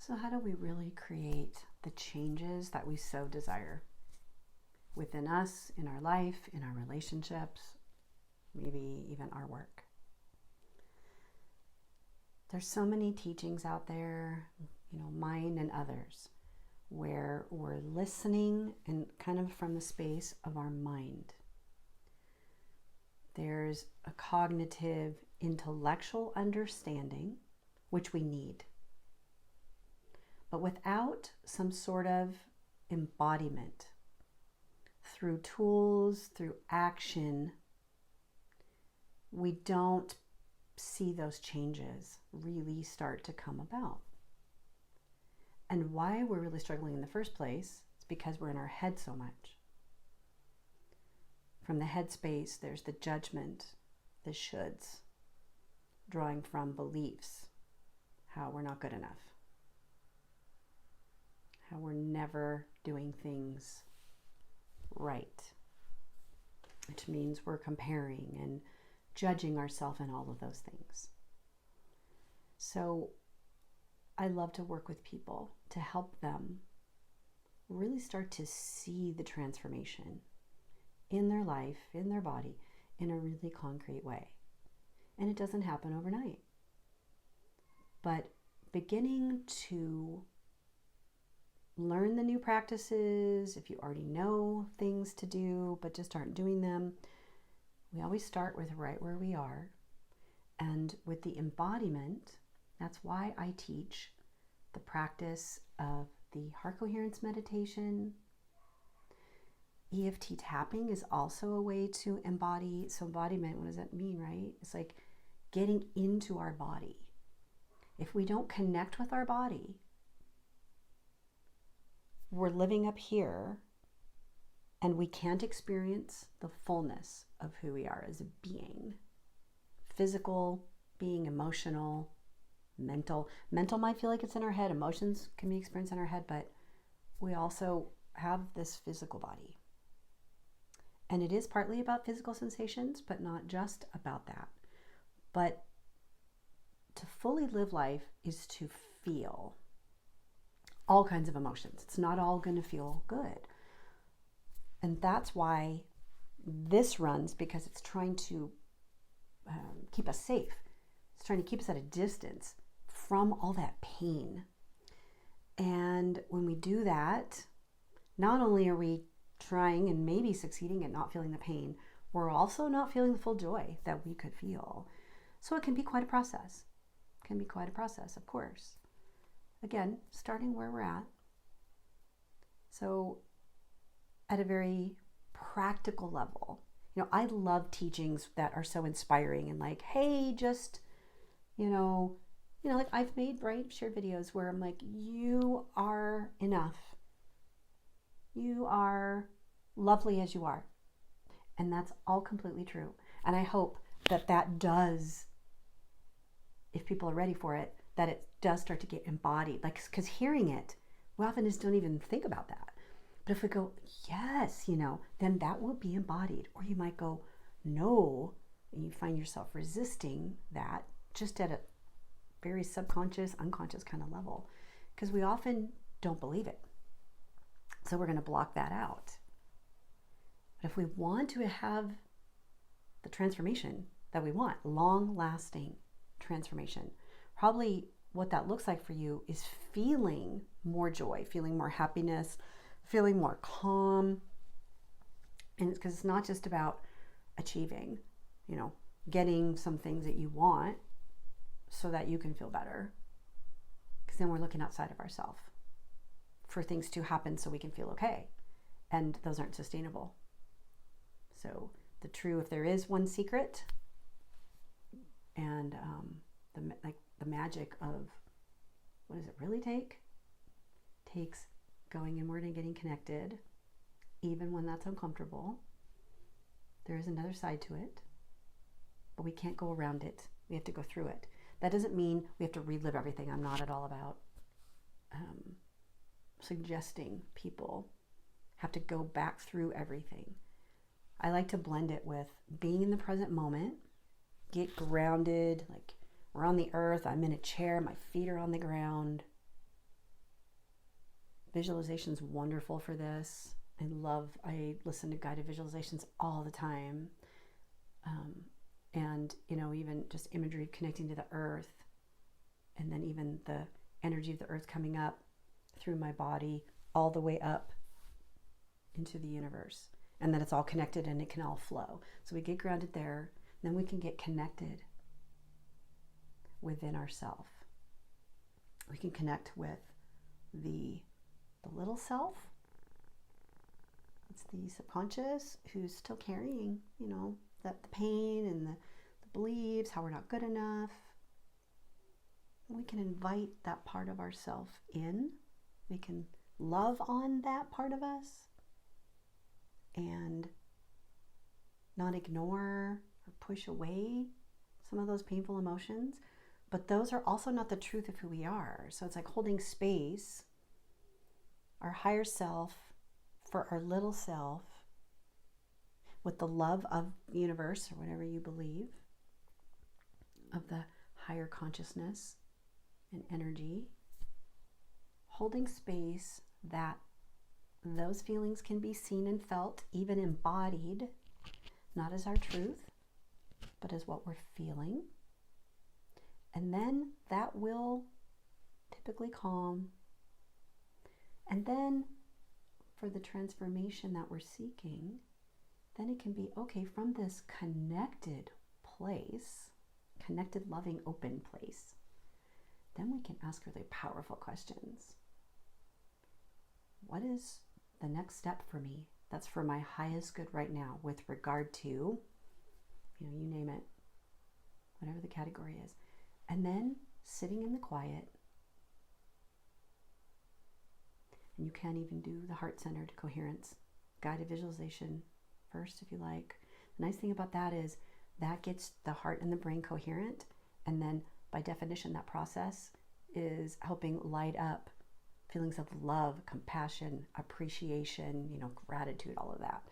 So how do we really create the changes that we so desire within us, in our life, in our relationships, maybe even our work? There's so many teachings out there, mine and others, where we're listening and kind of from the space of our mind. There's a cognitive, intellectual understanding, which we need. But without some sort of embodiment, through tools, through action, we don't see those changes really start to come about. And why we're really struggling in the first place is because we're in our head so much. From the head space, there's the judgment, the shoulds, drawing from beliefs, how we're not good enough, how we're never doing things right, which means we're comparing and judging ourselves and all of those things. So I love to work with people to help them really start to see the transformation in their life, in their body, in a really concrete way. And it doesn't happen overnight. But beginning to learn the new practices, if you already know things to do but just aren't doing them, we always start with right where we are. And with the embodiment, that's why I teach the practice of the heart coherence meditation. EFT tapping is also a way to embody. So embodiment, what does that mean, right? It's like getting into our body. If we don't connect with our body, we're living up here and we can't experience the fullness of who we are as a being. Physical being, emotional, mental. Mental might feel like it's in our head. Emotions can be experienced in our head, but we also have this physical body. And it is partly about physical sensations, but not just about that. But to fully live life is to feel all kinds of emotions. It's not all going to feel good. And that's why this runs, because it's trying to keep us safe. It's trying to keep us at a distance from all that pain. And when we do that, not only are we trying and maybe succeeding at not feeling the pain, we're also not feeling the full joy that we could feel. So it can be quite a process. It can be quite a process, of course. Again, starting where we're at. So at a very practical level, I love teachings that are so inspiring and like, hey, just, like I've made, shared videos where I'm like, you are enough. You are lovely as you are. And that's all completely true. And I hope that does, if people are ready for it, that it does start to get embodied. Like, because hearing it, we often just don't even think about that. But if we go, yes, then that will be embodied. Or you might go, no, and you find yourself resisting that just at a very subconscious, unconscious kind of level. Because we often don't believe it. So we're going to block that out. But if we want to have the transformation that we want, long-lasting transformation, probably what that looks like for you is feeling more joy, feeling more happiness, feeling more calm. And it's because it's not just about achieving, getting some things that you want so that you can feel better. Because then we're looking outside of ourselves for things to happen so we can feel okay. And those aren't sustainable. So if there is one secret, and the magic of what does it really take? Takes going inward and getting connected, even when that's uncomfortable. There is another side to it, but we can't go around it. We have to go through it. That doesn't mean we have to relive everything. I'm not at all about suggesting people have to go back through everything. I like to blend it with being in the present moment, get grounded, like we're on the earth, I'm in a chair, my feet are on the ground, Visualization's wonderful for this. I listen to guided visualizations all the time. And, even just imagery connecting to the earth, and then even the energy of the earth coming up through my body all the way up into the universe. And then it's all connected and it can all flow. So we get grounded there, then we can get connected within ourself. We can connect with the little self. It's the subconscious who's still carrying, that the pain and the beliefs, how we're not good enough. We can invite that part of ourself in. We can love on that part of us and not ignore or push away some of those painful emotions. But those are also not the truth of who we are. So it's like holding space, our higher self for our little self, with the love of the universe, or whatever you believe, of the higher consciousness and energy, holding space that those feelings can be seen and felt, even embodied, not as our truth, but as what we're feeling. And then that will typically calm. And then for the transformation that we're seeking, then it can be, okay, from this connected place, connected, loving, open place, then we can ask really powerful questions. What is the next step for me that's for my highest good right now with regard to, you name it, whatever the category is. And then sitting in the quiet, and you can even do the heart-centered coherence, guided visualization first if you like. The nice thing about that is that gets the heart and the brain coherent, and then by definition that process is helping light up feelings of love, compassion, appreciation, gratitude, all of that.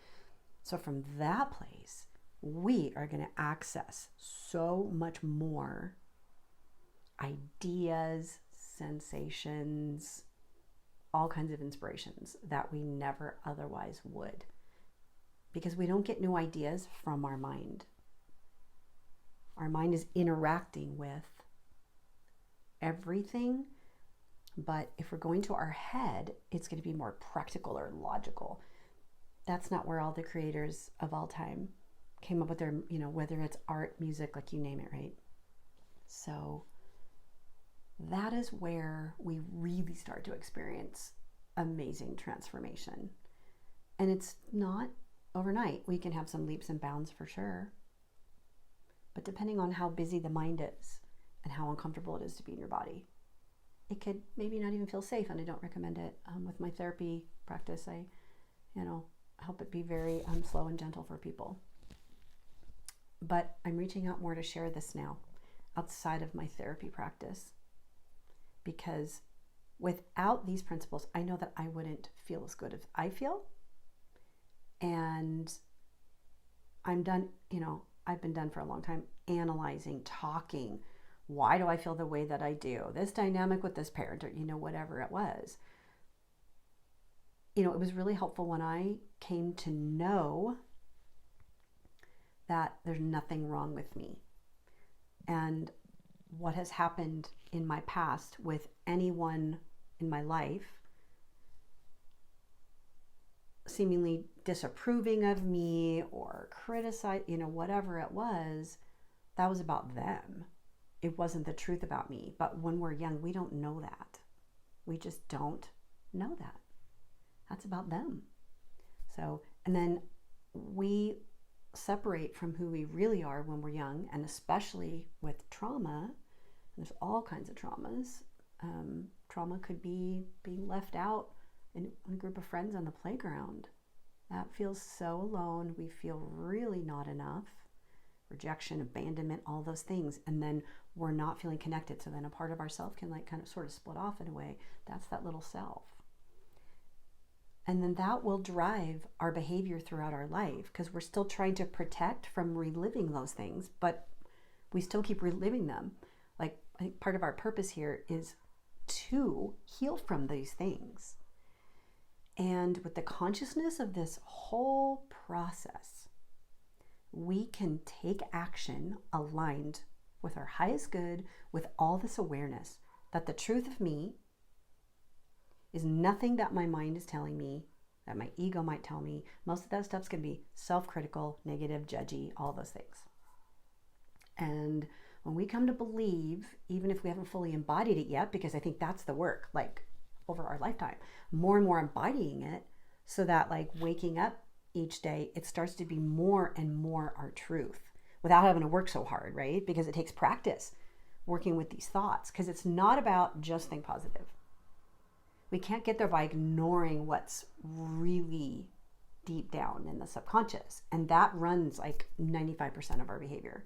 So from that place, we are going to access so much more ideas, sensations, all kinds of inspirations that we never otherwise would. Because we don't get new ideas from our mind. Our mind is interacting with everything, but if we're going to our head, it's going to be more practical or logical. That's not where all the creators of all time came up with their, whether it's art, music, like you name it, right? So that is where we really start to experience amazing transformation. And it's not overnight. We can have some leaps and bounds for sure. But depending on how busy the mind is and how uncomfortable it is to be in your body, it could maybe not even feel safe. And I don't recommend it. With my therapy practice, I help it be very slow and gentle for people. But I'm reaching out more to share this now outside of my therapy practice, because without these principles, I know that I wouldn't feel as good as I feel. And I'm done, I've been done for a long time analyzing, talking. Why do I feel the way that I do? This dynamic with this parent, or, whatever it was. It was really helpful when I came to know that there's nothing wrong with me. And what has happened in my past with anyone in my life seemingly disapproving of me or whatever it was, that was about them. It wasn't the truth about me. But when we're young, we don't know that. We just don't know that. That's about them. So, and then we separate from who we really are when we're young, and especially with trauma. There's all kinds of traumas. Trauma could be being left out in a group of friends on the playground. That feels so alone. We feel really not enough. Rejection, abandonment, all those things. And then we're not feeling connected. So then a part of ourself can sort of split off in a way. That's that little self. And then that will drive our behavior throughout our life, because we're still trying to protect from reliving those things, but we still keep reliving them. I think part of our purpose here is to heal from these things. And with the consciousness of this whole process, we can take action aligned with our highest good, with all this awareness that the truth of me is nothing that my mind is telling me, that my ego might tell me. Most of that stuff's going to be self-critical, negative, judgy, all those things. And when we come to believe, even if we haven't fully embodied it yet, because I think that's the work, like over our lifetime, more and more embodying it, so that like waking up each day, it starts to be more and more our truth without having to work so hard, right? Because it takes practice working with these thoughts, because it's not about just think positive. We can't get there by ignoring what's really deep down in the subconscious. And that runs like 95% of our behavior.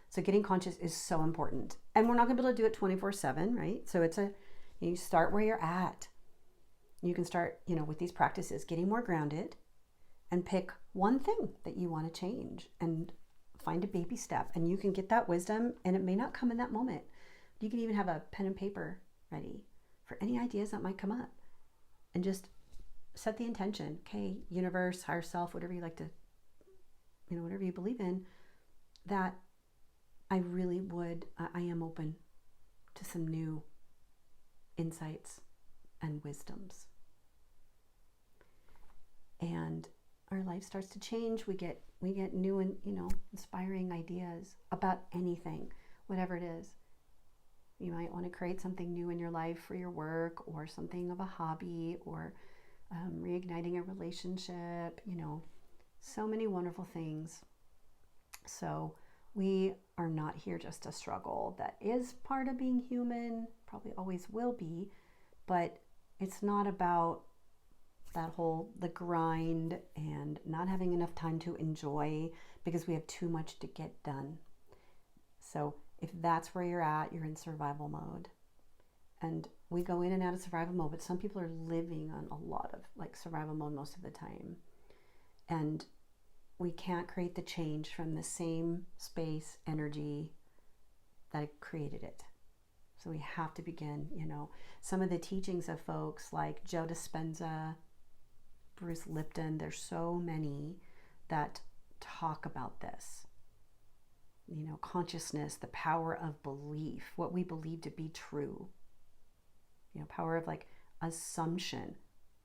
So getting conscious is so important. And we're not going to be able to do it 24/7, right? So you start where you're at. You can start, with these practices, getting more grounded, and pick one thing that you want to change and find a baby step. And you can get that wisdom, and it may not come in that moment. You can even have a pen and paper ready for any ideas that might come up, and just set the intention. Okay, universe, higher self, whatever you like to, whatever you believe in, that I am open to some new insights and wisdoms. And our life starts to change. We get new and, inspiring ideas about anything, whatever it is. You might want to create something new in your life for your work, or something of a hobby, or reigniting a relationship, so many wonderful things. So we are not here just to struggle. That is part of being human, probably always will be, but it's not about the grind and not having enough time to enjoy because we have too much to get done. So if that's where you're at, you're in survival mode. And we go in and out of survival mode, but some people are living on a lot of survival mode most of the time. And we can't create the change from the same space, energy that created it. So we have to begin, some of the teachings of folks like Joe Dispenza, Bruce Lipton, there's so many that talk about this. Consciousness, the power of belief, what we believe to be true. Power of assumption.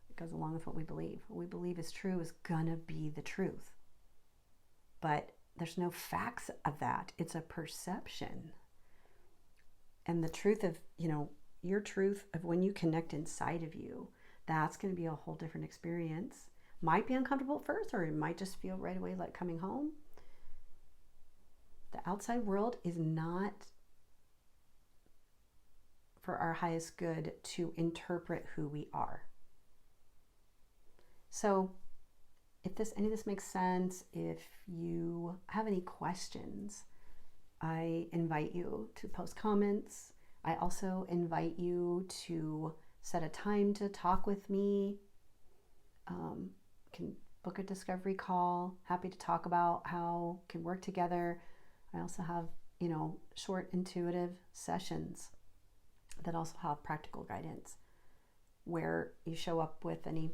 It goes along with what we believe. What we believe is true is gonna be the truth. But there's no facts of that. It's a perception. And the truth of, your truth of when you connect inside of you, that's going to be a whole different experience. Might be uncomfortable at first, or it might just feel right away like coming home. The outside world is not for our highest good to interpret who we are. So if any of this makes sense, if you have any questions, I invite you to post comments. I also invite you to set a time to talk with me. Can book a discovery call. Happy to talk about how we can work together. I also have, short intuitive sessions that also have practical guidance where you show up with any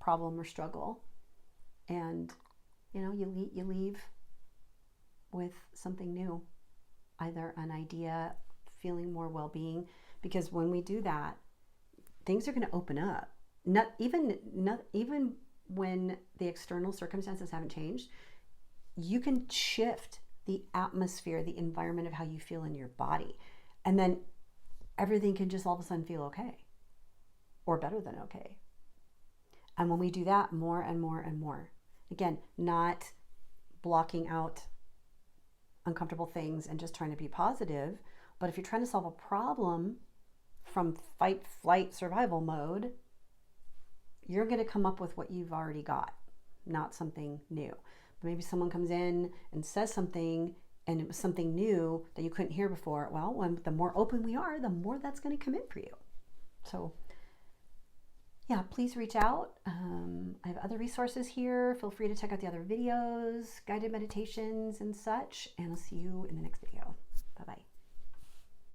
problem or struggle, and you leave with something new, either an idea, feeling more well-being, because when we do that, things are going to open up. Not even when the external circumstances haven't changed, you can shift the atmosphere, the environment of how you feel in your body, and then everything can just all of a sudden feel okay, or better than okay. And when we do that more and more and more, again, not blocking out uncomfortable things and just trying to be positive, but if you're trying to solve a problem from fight, flight, survival mode, you're going to come up with what you've already got, not something new. But maybe someone comes in and says something, and it was something new that you couldn't hear before. Well, the more open we are, the more that's going to come in for you. So yeah, please reach out. I have other resources here. Feel free to check out the other videos, guided meditations and such, and I'll see you in the next video. Bye-bye.